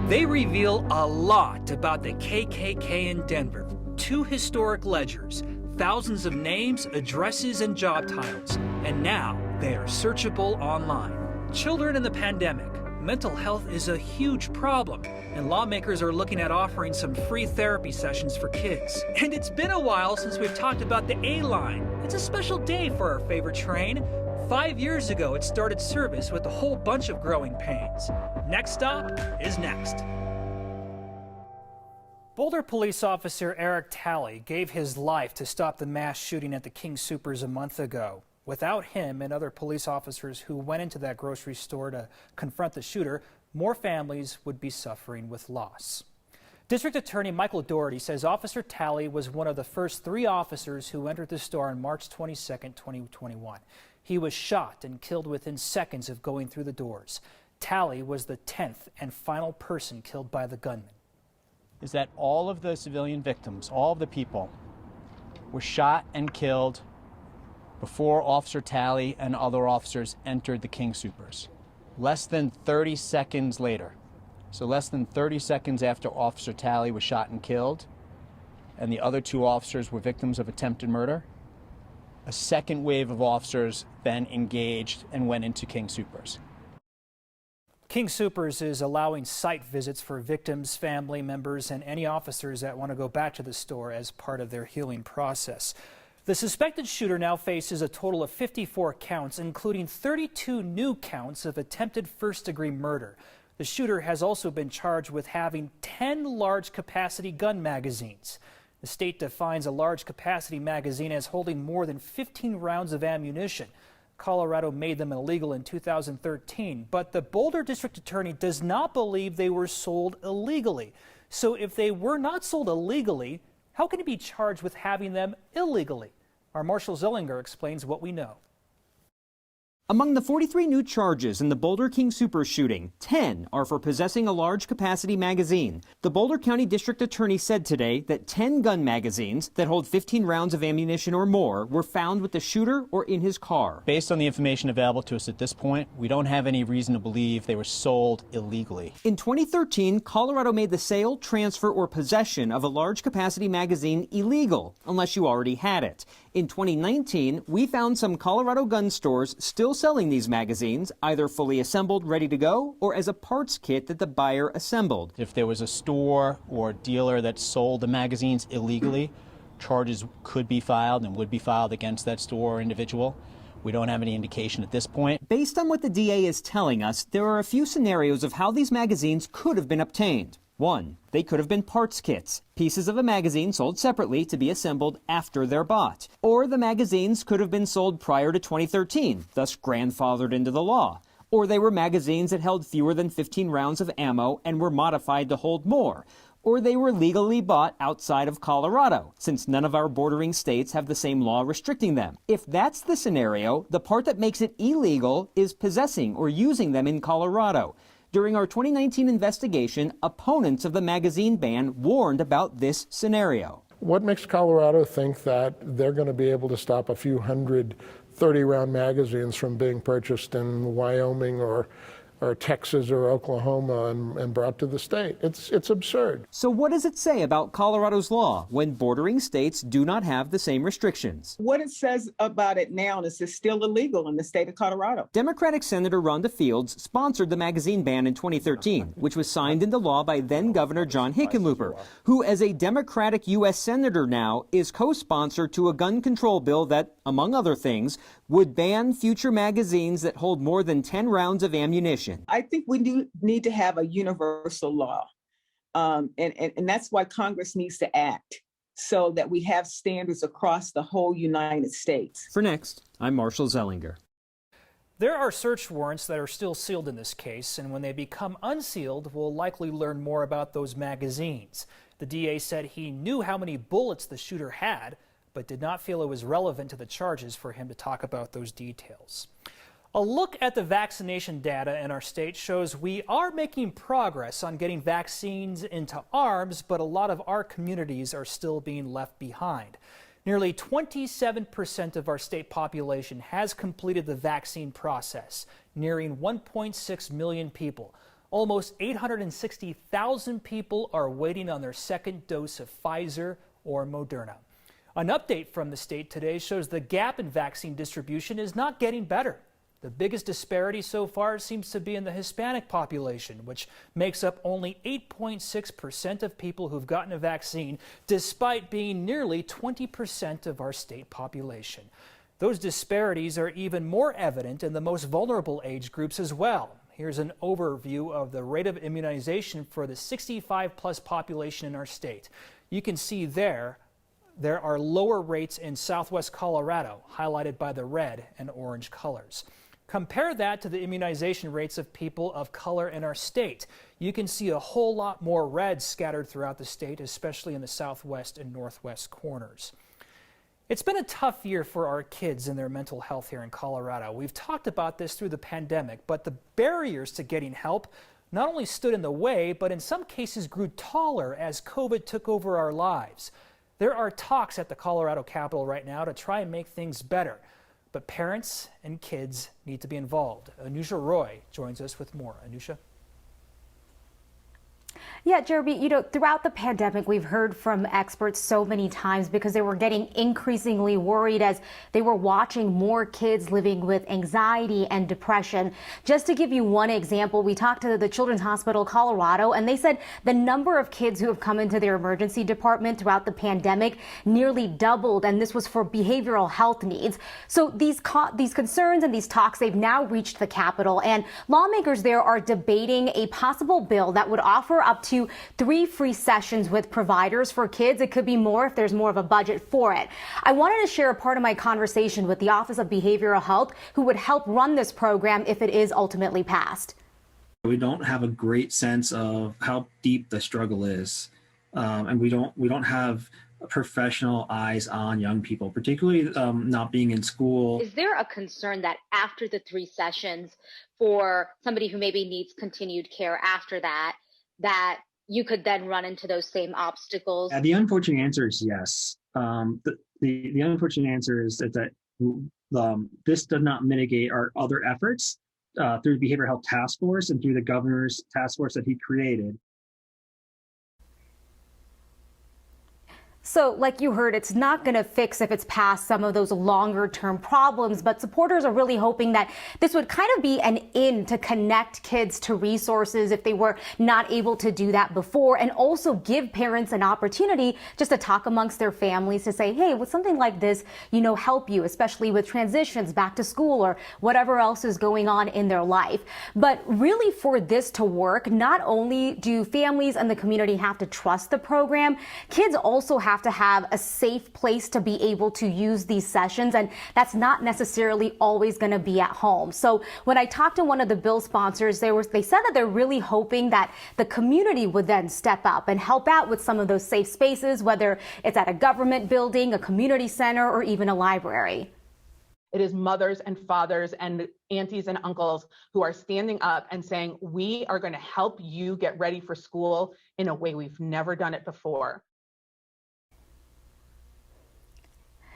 They reveal a lot about the KKK in Denver. 2 historic ledgers, thousands of names, addresses, and job titles. And now they are searchable online. Children in the pandemic. Mental health is a huge problem, and lawmakers are looking at offering some free therapy sessions for kids. And it's been a while since we've talked about the A-Line. It's a special day for our favorite train. 5 years ago, it started service with a whole bunch of growing pains. Next stop is next. Boulder police officer Eric Talley gave his life to stop the mass shooting at the King Soopers a month ago. Without him and other police officers who went into that grocery store to confront the shooter, more families would be suffering with loss. District Attorney Michael Doherty says Officer Talley was one of the first 3 officers who entered the store on March 22, 2021. He was shot and killed within seconds of going through the doors. Talley was the 10th and final person killed by the gunman. Is that all of the civilian victims, all of the people, were shot and killed before Officer Talley and other officers entered the King Soopers. Less than 30 seconds later, so less than 30 seconds after Officer Talley was shot and killed, and the other 2 officers were victims of attempted murder, a second wave of officers then engaged and went into King Soopers. King Soopers is allowing site visits for victims, family members, and any officers that want to go back to the store as part of their healing process. The suspected shooter now faces a total of 54 counts, including 32 new counts of attempted first-degree murder. The shooter has also been charged with having 10 large-capacity gun magazines. The state defines a large-capacity magazine as holding more than 15 rounds of ammunition. Colorado made them illegal in 2013, but the Boulder District Attorney does not believe they were sold illegally. So if they were not sold illegally, how can he be charged with having them illegally? Our Marshall Zellinger explains what we know. Among the 43 new charges in the Boulder King Soopers shooting, 10 are for possessing a large-capacity magazine. The Boulder County District Attorney said today that 10 gun magazines that hold 15 rounds of ammunition or more were found with the shooter or in his car. Based on the information available to us at this point, we don't have any reason to believe they were sold illegally. In 2013, Colorado made the sale, transfer, or possession of a large-capacity magazine illegal, unless you already had it. In 2019, we found some Colorado gun stores still selling these magazines, either fully assembled, ready to go, or as a parts kit that the buyer assembled. If there was a store or dealer that sold the magazines illegally, charges could be filed and would be filed against that store or individual. We don't have any indication at this point. Based on what the DA is telling us, there are a few scenarios of how these magazines could have been obtained. 1, they could have been parts kits, pieces of a magazine sold separately to be assembled after they're bought. Or the magazines could have been sold prior to 2013, thus grandfathered into the law. Or they were magazines that held fewer than 15 rounds of ammo and were modified to hold more. Or they were legally bought outside of Colorado, since none of our bordering states have the same law restricting them. If that's the scenario, the part that makes it illegal is possessing or using them in Colorado. During our 2019 investigation, opponents of the magazine ban warned about this scenario. What makes Colorado think that they're going to be able to stop a few hundred 30-round magazines from being purchased in Wyoming or Texas or Oklahoma and brought to the state? It's absurd. So what does it say about Colorado's law when bordering states do not have the same restrictions? What it says about it now is it's still illegal in the state of Colorado. Democratic Senator Rhonda Fields sponsored the magazine ban in 2013, which was signed into law by then-Governor John Hickenlooper, who as a Democratic U.S. Senator now is co-sponsor to a gun control bill that, among other things, would ban future magazines that hold more than 10 rounds of ammunition. I think we do need to have a universal law, and that's why Congress needs to act so that we have standards across the whole United States. For Next, I'm Marshall Zellinger. There are search warrants that are still sealed in this case, and when they become unsealed, we'll likely learn more about those magazines. The DA said he knew how many bullets the shooter had, but did not feel it was relevant to the charges for him to talk about those details. A look at the vaccination data in our state shows we are making progress on getting vaccines into arms, but a lot of our communities are still being left behind. Nearly 27% of our state population has completed the vaccine process, nearing 1.6 million people. Almost 860,000 people are waiting on their second dose of Pfizer or Moderna. An update from the state today shows the gap in vaccine distribution is not getting better. The biggest disparity so far seems to be in the Hispanic population, which makes up only 8.6% of people who've gotten a vaccine, despite being nearly 20% of our state population. Those disparities are even more evident in the most vulnerable age groups as well. Here's an overview of the rate of immunization for the 65-plus population in our state. You can see there are lower rates in southwest Colorado, highlighted by the red and orange colors. Compare that to the immunization rates of people of color in our state. You can see a whole lot more red scattered throughout the state, especially in the southwest and northwest corners. It's been a tough year for our kids and their mental health here in Colorado. We've talked about this through the pandemic, but the barriers to getting help not only stood in the way, but in some cases grew taller as COVID took over our lives. There are talks at the Colorado Capitol right now to try and make things better. But parents and kids need to be involved. Anusha Roy joins us with more. Anusha? Yeah, Jeremy, throughout the pandemic, we've heard from experts so many times because they were getting increasingly worried as they were watching more kids living with anxiety and depression. Just to give you one example, we talked to the Children's Hospital Colorado, and they said the number of kids who have come into their emergency department throughout the pandemic nearly doubled, and this was for behavioral health needs. So these concerns and these talks, they've now reached the Capitol, and lawmakers there are debating a possible bill that would offer up to 3 free sessions with providers for kids. It could be more if there's more of a budget for it. I wanted to share a part of my conversation with the Office of Behavioral Health, who would help run this program if it is ultimately passed. We don't have a great sense of how deep the struggle is, and we don't have professional eyes on young people, particularly not being in school. Is there a concern that after the 3 sessions, for somebody who maybe needs continued care after that you could then run into those same obstacles? The unfortunate answer is yes. The unfortunate answer is that this does not mitigate our other efforts through the Behavioral Health Task Force and through the governor's task force that he created. So like you heard, it's not going to fix, if it's passed, some of those longer term problems, but supporters are really hoping that this would kind of be an in to connect kids to resources if they were not able to do that before, and also give parents an opportunity just to talk amongst their families to say, hey, would something like this, help you, especially with transitions back to school or whatever else is going on in their life. But really, for this to work, not only do families and the community have to trust the program, kids also have to have a safe place to be able to use these sessions, and that's not necessarily always going to be at home. So when I talked to one of the bill sponsors, they said that they're really hoping that the community would then step up and help out with some of those safe spaces, whether it's at a government building, a community center, or even a library. It is mothers and fathers and aunties and uncles who are standing up and saying, we are going to help you get ready for school in a way we've never done it before.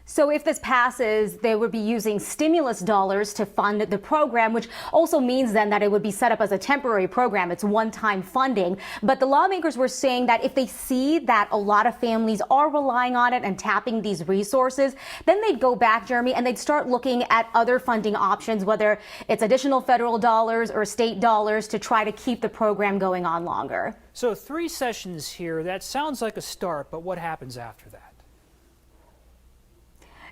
So if this passes, they would be using stimulus dollars to fund the program, which also means then that it would be set up as a temporary program. It's one-time funding. But the lawmakers were saying that if they see that a lot of families are relying on it and tapping these resources, then they'd go back, Jeremy, and they'd start looking at other funding options, whether it's additional federal dollars or state dollars, to try to keep the program going on longer. So 3 sessions here, that sounds like a start, but what happens after that?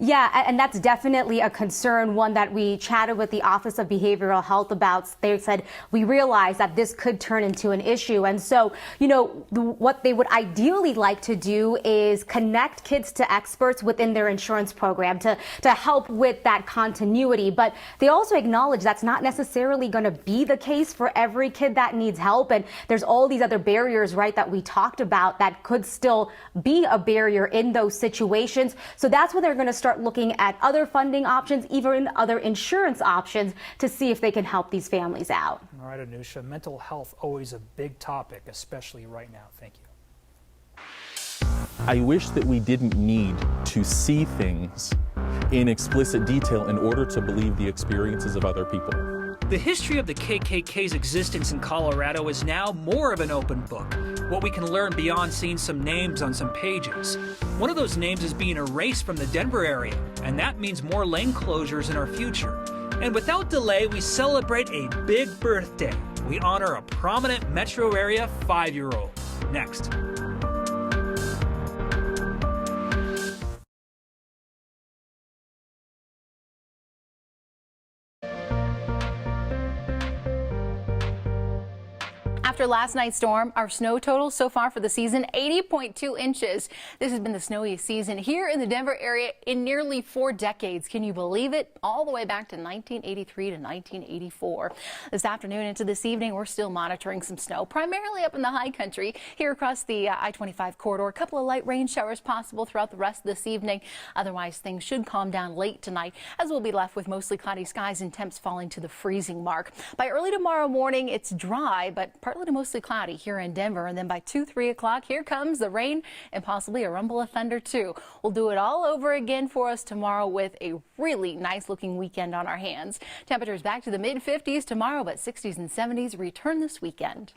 Yeah, and that's definitely a concern, one that we chatted with the Office of Behavioral Health about. They said, we realize that this could turn into an issue. And so, what they would ideally like to do is connect kids to experts within their insurance program to help with that continuity. But they also acknowledge that's not necessarily going to be the case for every kid that needs help. And there's all these other barriers, right, that we talked about that could still be a barrier in those situations. So that's when they're going to start looking at other funding options, even other insurance options, to see if they can help these families out. All right, Anusha, mental health, always a big topic, especially right now. Thank you. I wish that we didn't need to see things in explicit detail in order to believe the experiences of other people. The history of the KKK's existence in Colorado is now more of an open book, what we can learn beyond seeing some names on some pages. One of those names is being erased from the Denver area, and that means more lane closures in our future. And without delay, we celebrate a big birthday. We honor a prominent metro area 5-year-old. Next. After last night's storm, our snow total so far for the season, 80.2 inches. This has been the snowiest season here in the Denver area in nearly 4 decades. Can you believe it? All the way back to 1983 to 1984. This afternoon into this evening, we're still monitoring some snow, primarily up in the high country. Here across the I-25 corridor, a couple of light rain showers possible throughout the rest of this evening. Otherwise, things should calm down late tonight, as we'll be left with mostly cloudy skies and temps falling to the freezing mark. By early tomorrow morning, it's dry, but partly to mostly cloudy here in Denver, and then by 2-3 o'clock, here comes the rain and possibly a rumble of thunder too. We'll do it all over again for us tomorrow with a really nice looking weekend on our hands. Temperatures back to the mid-50s tomorrow, but 60s and 70s return this weekend.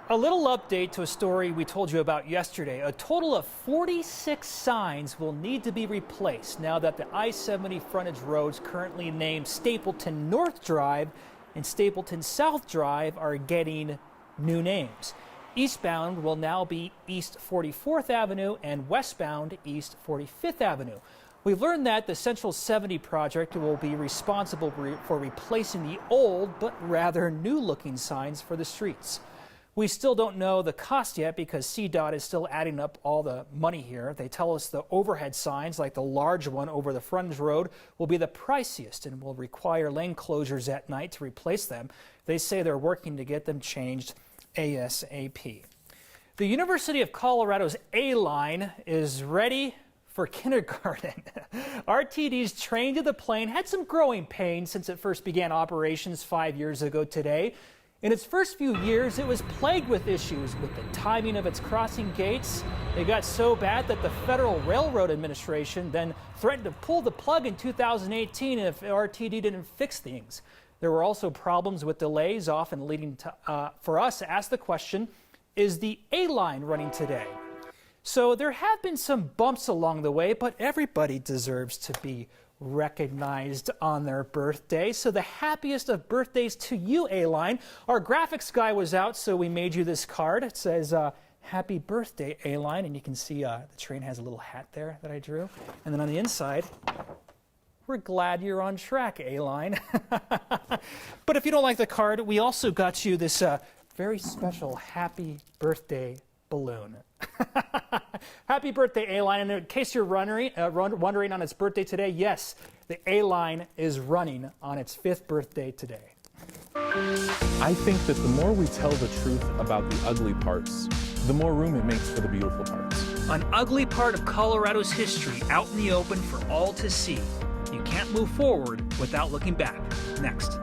A little update to a story we told you about yesterday. A total of 46 signs will need to be replaced now that the I-70 frontage roads currently named Stapleton North Drive and Stapleton South Drive are getting new names. Eastbound will now be East 44th Avenue and westbound East 45th Avenue. We've learned that the Central 70 project will be responsible for replacing the old but rather new-looking signs for the streets. We still don't know the cost yet because CDOT is still adding up all the money here. They tell us the overhead signs, like the large one over the frontage road, will be the priciest and will require lane closures at night to replace them. They say they're working to get them changed ASAP. The University of Colorado's A-line is ready for kindergarten. RTD's train to the plane had some growing pains since it first began operations 5 years ago today. In its first few years, it was plagued with issues with the timing of its crossing gates. They got so bad that the Federal Railroad Administration then threatened to pull the plug in 2018 if RTD didn't fix things. There were also problems with delays, often leading to, for us to ask the question, is the A-line running today? So there have been some bumps along the way, but everybody deserves to be recognized on their birthday. So the happiest of birthdays to you, A-line. Our graphics guy was out, so we made you this card. It says, happy birthday, A-line. And you can see the train has a little hat there that I drew. And then on the inside, we're glad you're on track, A-line. But if you don't like the card, we also got you this very special happy birthday balloon. Happy birthday, A-line. And in case you're wondering on its birthday today, yes, the A-line is running on its 5th birthday today. I think that the more we tell the truth about the ugly parts, the more room it makes for the beautiful parts. An ugly part of Colorado's history out in the open for all to see. You can't move forward without looking back. Next.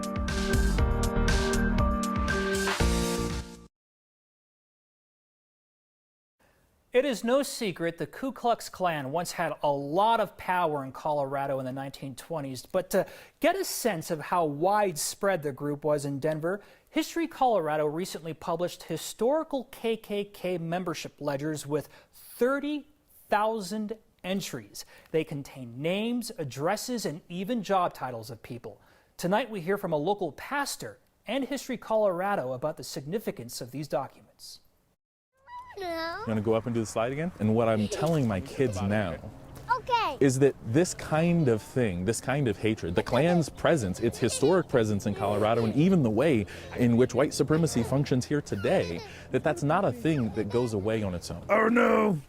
It is no secret the Ku Klux Klan once had a lot of power in Colorado in the 1920s, but to get a sense of how widespread the group was in Denver, History Colorado recently published historical KKK membership ledgers with 30,000 entries. They contain names, addresses, and even job titles of people. Tonight we hear from a local pastor and History Colorado about the significance of these documents. You want to go up and do the slide again? And what I'm telling my kids now is that this kind of thing, this kind of hatred, the Klan's presence, its historic presence in Colorado, and even the way in which white supremacy functions here today, that's not a thing that goes away on its own. Oh no!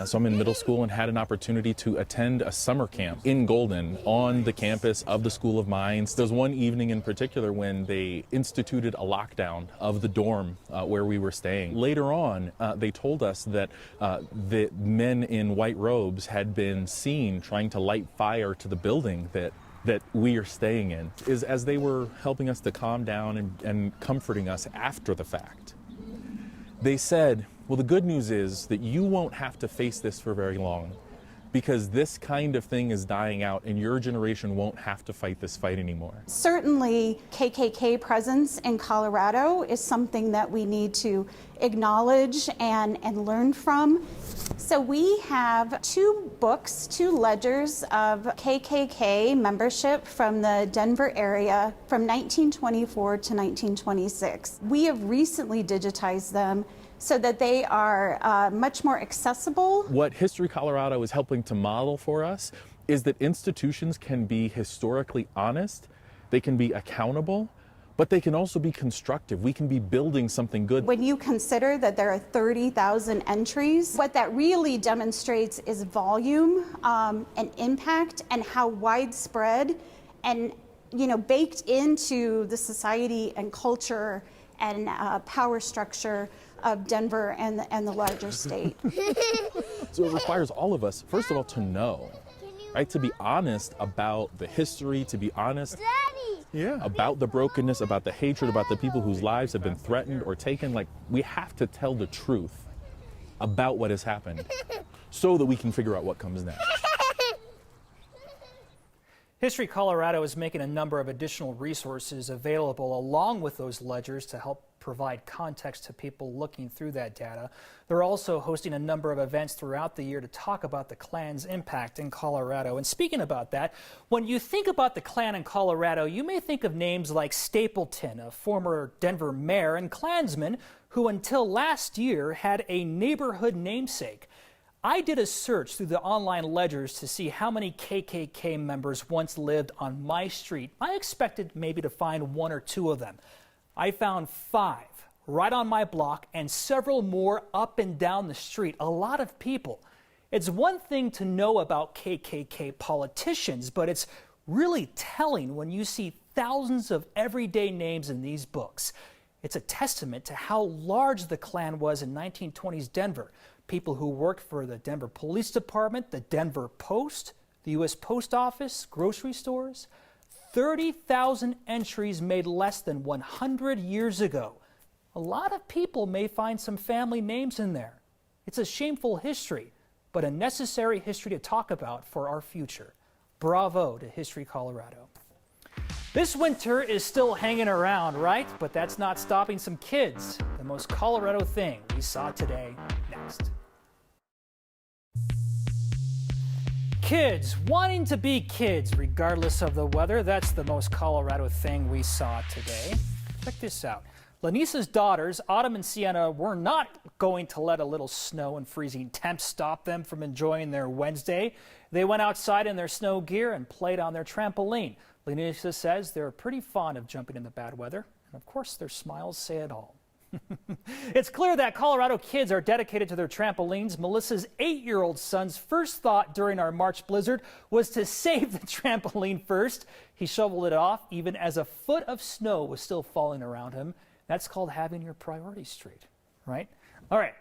So I'm in middle school and had an opportunity to attend a summer camp in Golden on the campus of the School of Mines. There was one evening in particular when they instituted a lockdown of the dorm where we were staying. Later on, they told us that the men in white robes had been seen trying to light fire to the building that we are staying in, is as they were helping us to calm down and comforting us after the fact. They said, well, the good news is that you won't have to face this for very long because this kind of thing is dying out and your generation won't have to fight this fight anymore. Certainly, KKK presence in Colorado is something that we need to acknowledge and learn from. So we have 2 books, 2 ledgers of KKK membership from the Denver area from 1924 to 1926. We have recently digitized them so that they are much more accessible. What History Colorado is helping to model for us is that institutions can be historically honest, they can be accountable, but they can also be constructive. We can be building something good. When you consider that there are 30,000 entries, what that really demonstrates is volume and impact and how widespread and baked into the society and culture and power structure of Denver and the larger state. So it requires all of us, first of all, to know, right? To be honest about the history, to be honest about the brokenness, about the hatred, about the people whose lives have been threatened or taken. Like, we have to tell the truth about what has happened so that we can figure out what comes next. History Colorado is making a number of additional resources available along with those ledgers to help provide context to people looking through that data. They're also hosting a number of events throughout the year to talk about the Klan's impact in Colorado. And speaking about that, when you think about the Klan in Colorado, you may think of names like Stapleton, a former Denver mayor and Klansman who until last year had a neighborhood namesake. I did a search through the online ledgers to see how many KKK members once lived on my street. I expected maybe to find 1 or 2 of them. I found 5 right on my block and several more up and down the street. A lot of people. It's one thing to know about KKK politicians, but it's really telling when you see thousands of everyday names in these books. It's a testament to how large the Klan was in 1920s Denver. People who worked for the Denver Police Department, the Denver Post, the U.S. Post Office, grocery stores. 30,000 entries made less than 100 years ago. A lot of people may find some family names in there. It's a shameful history, but a necessary history to talk about for our future. Bravo to History Colorado. This winter is still hanging around, right? But that's not stopping some kids. The most Colorado thing we saw today, next. Kids wanting to be kids regardless of the weather. That's the most Colorado thing we saw today. Check this out. Lanisa's daughters, Autumn and Sienna, were not going to let a little snow and freezing temps stop them from enjoying their Wednesday. They went outside in their snow gear and played on their trampoline. Lanisa says they're pretty fond of jumping in the bad weather, and of course their smiles say it all. It's clear that Colorado kids are dedicated to their trampolines. Melissa's 8-year-old son's first thought during our March blizzard was to save the trampoline first. He shoveled it off even as a foot of snow was still falling around him. That's called having your priorities straight, right? All right,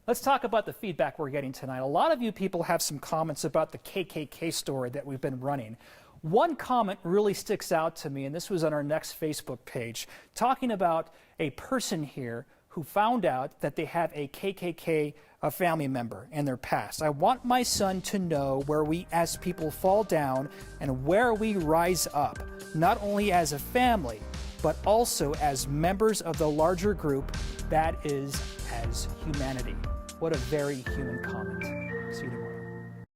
let's talk about the feedback we're getting tonight. A lot of you people have some comments about the KKK story that we've been running. One comment really sticks out to me, and this was on our next Facebook page, talking about a person here who found out that they have a KKK family member in their past. I want my son to know where we as people fall down and where we rise up, not only as a family, but also as members of the larger group, that is, as humanity. What a very human comment.